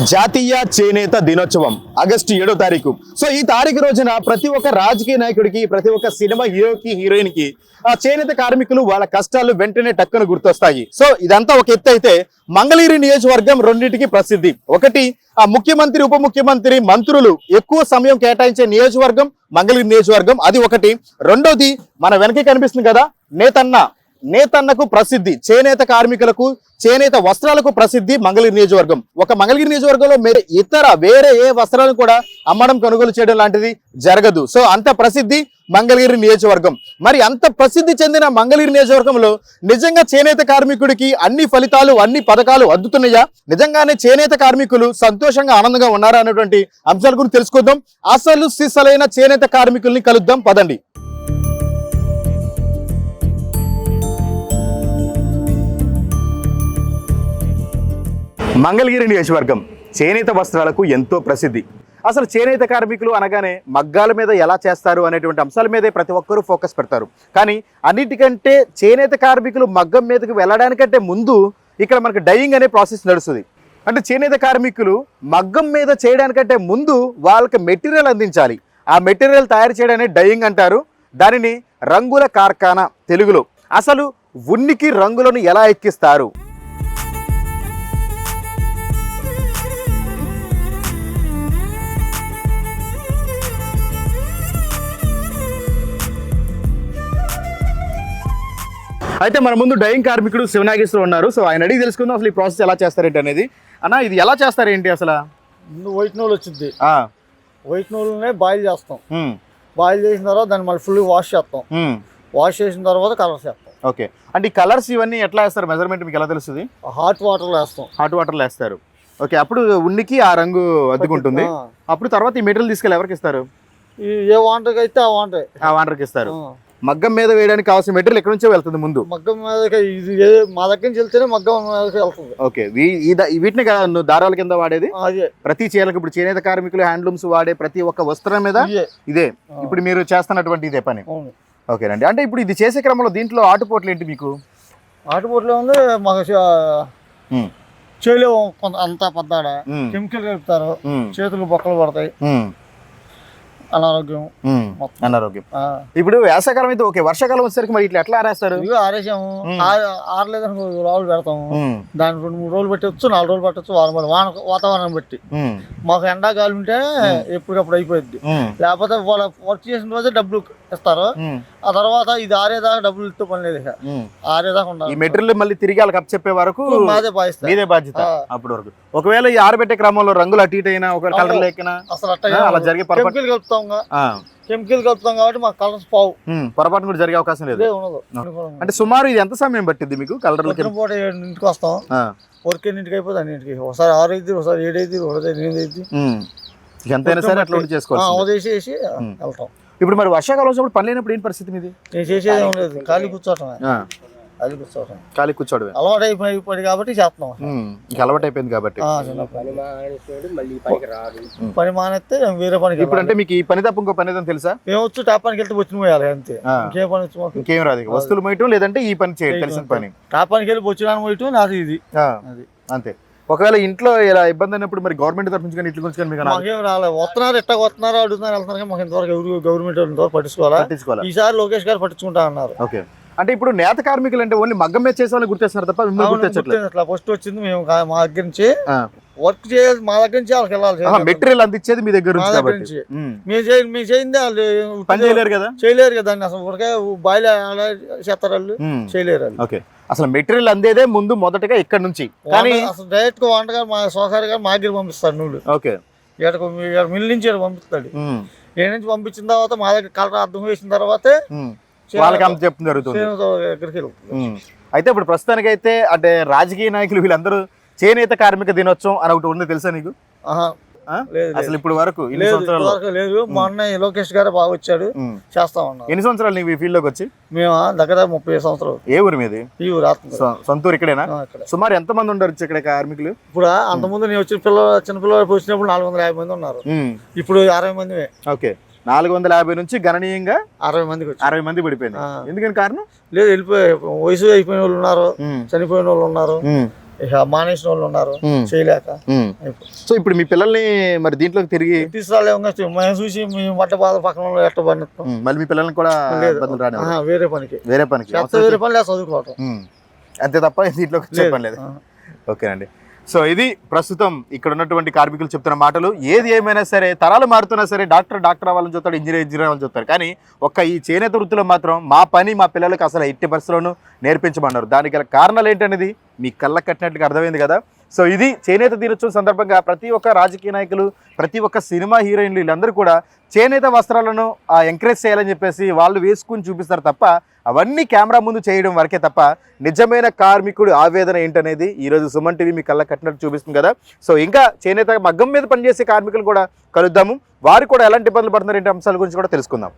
జాతీయ చేనేత దినోత్సవం ఆగస్టు 7వ తారీఖు. సో ఈ తారీఖు రోజున ప్రతి ఒక్క రాజకీయ నాయకుడికి, ప్రతి ఒక్క సినిమా హీరోకి, హీరోయిన్ కి ఆ చేనేత కార్మికులు వాళ్ళ కష్టాలు వెంటనే టక్కున గుర్తొస్తాయి. సో ఇదంతా ఒక ఎత్తు అయితే, మంగళగిరి నియోజకవర్గం రెండింటికి ప్రసిద్ధి. ఒకటి ఆ ముఖ్యమంత్రి, ఉప ముఖ్యమంత్రి, మంత్రులు ఎక్కువ సమయం కేటాయించే నియోజకవర్గం మంగళగిరి నియోజకవర్గం, అది ఒకటి. రెండోది మన వెనకే కనిపిస్తుంది కదా నేతన్నకు ప్రసిద్ధి, చేనేత కార్మికులకు, చేనేత వస్త్రాలకు ప్రసిద్ధి మంగళగిరి నియోజకవర్గం. ఒక మంగళగిరి నియోజకవర్గంలో వేరే ఏ వస్త్రాలను కూడా అమ్మడం, కొనుగోలు చేయడం లాంటిది జరగదు. సో అంత ప్రసిద్ధి మంగళగిరి నియోజకవర్గం. మరి అంత ప్రసిద్ధి చెందిన మంగళగిరి నియోజకవర్గంలో నిజంగా చేనేత కార్మికుడికి అన్ని ఫలితాలు, అన్ని పథకాలు అందుతున్నాయా? నిజంగానే చేనేత కార్మికులు సంతోషంగా, ఆనందంగా ఉన్నారా అనేటువంటి అంశాల గురించి తెలుసుకుందాం. అసలు సిసలైన చేనేత కార్మికుల్ని కలుద్దాం, పదండి. మంగళగిరి నియోజకవర్గం చేనేత వస్త్రాలకు ఎంతో ప్రసిద్ధి. అసలు చేనేత కార్మికులు అనగానే మగ్గాల మీద ఎలా చేస్తారు అనేటువంటి అంశాల మీదే ప్రతి ఒక్కరూ ఫోకస్ పెడతారు. కానీ అన్నిటికంటే చేనేత కార్మికులు మగ్గం మీదకి వెళ్ళడానికంటే ముందు ఇక్కడ మనకు డైయింగ్ అనే ప్రాసెస్ నడుస్తుంది. అంటే చేనేత కార్మికులు మగ్గం మీద చేయడానికంటే ముందు వాళ్ళకి మెటీరియల్ అందించాలి. ఆ మెటీరియల్ తయారు చేయడాన్ని డైయింగ్ అంటారు. దానిని రంగుల కార్ఖానా తెలుగులో. అసలు ఉన్నికి రంగులను ఎలా ఎక్కిస్తారు? అయితే మన ముందు డైయింగ్ కార్మికుడు శివనాగేశ్వరు ఉన్నారు. సో ఆయన అడిగి తెలుసుకుందాం అసలు ఈ ప్రాసెస్ ఎలా చేస్తారేంటి అనేది. అన్న, ఇది ఎలా చేస్తారేంటి అసలు? వైట్ నూలు వచ్చింది. వైట్ నూలునే బాయిల్ చేస్తాం. బాయిల్ చేసిన తర్వాత దాన్ని మళ్ళీ ఫుల్ వాష్ చేస్తాం. వాష్ చేసిన తర్వాత కలర్స్ వేస్తాం. ఓకే, అంటే ఈ కలర్స్ ఇవన్నీ ఎట్లా వేస్తారు? మెజర్మెంట్ మీకు ఎలా తెలుస్తుంది? హాట్ వాటర్లో వేస్తాం. హాట్ వాటర్లో వేస్తారు. ఓకే, అప్పుడు ఉనికి ఆ రంగు అద్దుకుంటుంది. అప్పుడు తర్వాత ఈ మెటీరియల్ తీసుకెళ్ళి ఎవరికి ఇస్తారు? ఏ వాంటర్కి అయితే ఆ వాంటర్కి ఇస్తారు. మగ్గం మీద వేయడానికి కావాల్సిన మెటీరియల్ ఎక్కడి నుంచో వెళ్తుంది ముందు? మగ్గం మీద మా దగ్గర నుంచి వెళ్తేనే మగ్గం మీదకి వెళ్తుంది. ఓకే, వీటిని దారాల కింద వాడేది అదే. ప్రతి చీరలకు ఇప్పుడు చేనేత కార్మికులు హ్యాండ్లూమ్స్ వాడే ప్రతి ఒక్క వస్త్రం మీద ఇదే ఇప్పుడు మీరు చేస్తున్నటువంటి ఇదే పని. ఓకేనండి. అంటే ఇప్పుడు ఇది చేసే క్రమంలో దీంట్లో ఆటుపోట్లు ఏంటి మీకు? ఆటుపోట్లు ఉంది మాకు చేయలేవు. అంతా పెద్దాడ కెమికల్ కలుపుతారు, చేతులు బొక్కలు పడతాయి, అనారోగ్యం. ఇప్పుడు వేసవకాలం అయితే ఓకే, వర్షాకాలం వచ్చేసరికి మరి ఇట్లా ఎట్లా ఆరేస్తారు? ఆరేసాము, ఆరలేదని రావులు పెడతాము. దాన్ని 2-3 రోజులు పెట్టవచ్చు, 4 రోజులు పెట్టచ్చు, వాతావరణం బట్టి. మాకు ఎండాకాలం ఉంటే ఎప్పటికప్పుడు అయిపోయింది. లేకపోతే వాళ్ళ వర్క్ చేసిన రోజే డబ్బులు ఇస్తారు. ఆ తర్వాత ఇది ఆరేదాకా డబ్బులు ఇస్తూ పని లేదు. ఆరేదాకా ఉండాలి. ఈ మెటీరియల్ మళ్ళీ తిరిగి వాళ్ళకి అప్ చెప్పే వరకు మీదే బాధ్యత. అప్పటి వరకు ఒకవేళ ఈ ఆరబెట్టే క్రమంలో రంగులు అటు ఇటు అయినా, ఒక కలర్ లేకినా అసలు అలా జరిగే కెమికల్ కలుపుతాం కాబట్టి మాకు కలర్స్ పోవు. పొరపాటు కూడా జరిగే అవకాశం లేదు. అంటే సుమారు ఇది ఎంత సమయం పట్టింది మీకు? కలర్ 7ంటికి వస్తాం, వర్క్ 8ంటికి అయిపోతుంది. అన్నింటికి ఒకసారి 6 అయితే, ఒకసారి 7 అయితే, ఒకసారి 8 అయితే, ఎంతైనా సరే అట్లా చేసుకోవాలి. అవదేసేసి వెళ్తాం. ఇప్పుడు మరి వర్షాకాలం వచ్చినప్పుడు పని లేనప్పుడు ఏంటి పరిస్థితి మీది? నేను చేసేది ఏం లేదు, ఖాళీ కూర్చోవటం. ఖాళీ కూర్చోవడం అలవాటు అయిపోయింది కాబట్టి చేస్తున్నాం. అలవాటు అయిపోయింది కాబట్టి పని మానేస్తే వేరే పని. ఇప్పుడు అంటే మీకు ఈ పని తప్ప ఇంకో పని ఏదని తెలుసా? మేము వచ్చి టాపానికి వెళ్తే వచ్చిన పోయాలి అంతే. ఇంకేం పని వచ్చి ఇంకేం రాదు. వస్తువులు మోయటం లేదంటే ఈ పని చేయాలి, తెలిసిన పని. టాపానికి వెళ్ళి వచ్చిన మోయటం నాది ఇది అంతే. ఒకవేళ ఇంట్లో ఇలా ఇబ్బంది అయినప్పుడు మరి గవర్నమెంట్ తరఫు నుంచి కానీ ఇట్ల గురించి కానీ మాకేం రాలేదు. వస్తున్నారు, ఎట్లా వస్తున్నారు, అడుగుతున్నారు, వెళ్తున్నారు. మాకు ఇంతవరకు ఎవరు గవర్నమెంట్ పట్టించుకోవాలి. ఈసారి లోకేష్ గారు పట్టించుకుంటా అన్నారు. ఓకే, అంటే ఇప్పుడు నేత కార్మికులు అంటే ఓన్లీ మగ్గం మీద చేసే వాళ్ళని గుర్తిస్తున్నారు తప్ప మిమ్మల్ని ఫస్ట్ వచ్చింది మేము మా దగ్గర నుంచి వర్క్ చేయాలి. మా దగ్గర నుంచి వాళ్ళకి వెళ్ళాలి. మెటీరియల్ అందించేది మీ దగ్గర నుంచి. మేము చేయింది వాళ్ళు పని చేయలేరు కదా, దాన్ని అసలు ఊరికే బాయిల్ చేస్తారు వాళ్ళు, చేయలేరు. ఓకే, అసలు మెటీరియల్ అందేదే ముందు మొదటగా ఇక్కడ నుంచి. కానీ అసలు డైరెక్ట్ గా వంటగా మా సోకారి గారు మా దగ్గర పంపిస్తాడు నూలు. ఓకే, మిల్ నుంచి పంపిస్తాడు. ఏ నుంచి పంపించిన తర్వాత మా దగ్గర కలర్ అర్థం వేసిన తర్వాతే వాళ్ళకి అంత చెప్పడం జరుగుతుంది. అయితే ఇప్పుడు ప్రస్తుతానికి అయితే అంటే రాజకీయ నాయకులు వీళ్ళందరూ చేనేత కార్మిక దినోత్సవం అని ఒకటి ఉంది, తెలుసా నీకు? అసలు ఇప్పుడు వరకు లేదు. మా అన్నయ్య లోకేష్ గారు బాగా వచ్చాడు, చేస్తా ఉన్నాం. ఎన్ని సంవత్సరాలు నీకు ఈ ఫీల్డ్ లోకి వచ్చి? మేము దగ్గర 30 సంవత్సరాలు. ఏ ఊరు మీది? ఈ ఊరు సొంతూరు ఇక్కడేనా? సుమారు ఎంత మంది ఉండరు ఇక్కడ కార్మికులు? ఇప్పుడు అంతకుముందు నేను వచ్చిన చిన్న పిల్లలు వచ్చినప్పుడు 450 మంది ఉన్నారు. ఇప్పుడు 60 మంది. ఓకే, 450 నుంచి గణనీయంగా 60 మంది పడిపోయింది. ఎందుకని కారణం? లేదు, వెళ్ళిపోయి వయసు అయిపోయిన వాళ్ళు ఉన్నారు, చనిపోయిన వాళ్ళు ఉన్నారు, ఇక మానేసిన వాళ్ళు ఉన్నారు చేయలేక. సో ఇప్పుడు మీ పిల్లల్ని మరి దీంట్లోకి తిరిగి తీసుకురాలేము. మేము చూసి మేము మట్ట బాధ పక్కన ఎట్ట పడిస్తాం. మళ్ళీ మీ పిల్లల్ని కూడా ఇబ్బందులు రానివ్వరు. వేరే పనికి వేరే పనికి వేరే పని లేదు, చదువుకోవటం అంతే తప్ప దీంట్లోకి చెప్పలేదు. ఓకేనండి. సో ఇది ప్రస్తుతం ఇక్కడ ఉన్నటువంటి కార్మికులు చెప్తున్న మాటలు. ఏది ఏమైనా సరే తరాలు మారుతున్నా సరే డాక్టర్ అవ్వాలని చూస్తాడు, ఇంజనీర్ అవ్వాలని చూస్తారు. కానీ ఒక్క ఈ చేనేత వృత్తిలో మాత్రం మా పని మా పిల్లలకు అసలు ఎట్టి పరిస్థితుల్లోనూ నేర్పించమన్నారు. దానికి గల కారణాలు ఏంటనేది మీ కళ్ళ కట్టినట్టుగా అర్థమైంది కదా. సో ఇది చేనేత దినోత్సవం సందర్భంగా ప్రతి ఒక్క రాజకీయ నాయకులు, ప్రతి ఒక్క సినిమా హీరోయిన్లు వీళ్ళందరూ కూడా చేనేత వస్త్రాలను ఎంకరేజ్ చేయాలని చెప్పేసి వాళ్ళు వేసుకుని చూపిస్తారు తప్ప అవన్నీ కెమెరా ముందు చేయడం వరకే తప్ప నిజమైన కార్మికుడు ఆవేదన ఏంటనేది ఈరోజు సుమన్ టీవీ మీ కళ్ళ కట్టినట్టు చూపిస్తుంది కదా. సో ఇంకా చేనేత మగ్గం మీద పనిచేసే కార్మికులు కూడా కలుద్దాము. వారు కూడా ఎలాంటి ఇబ్బందులు పడుతున్నారు ఏంటి అంశాల గురించి కూడా తెలుసుకుందాం.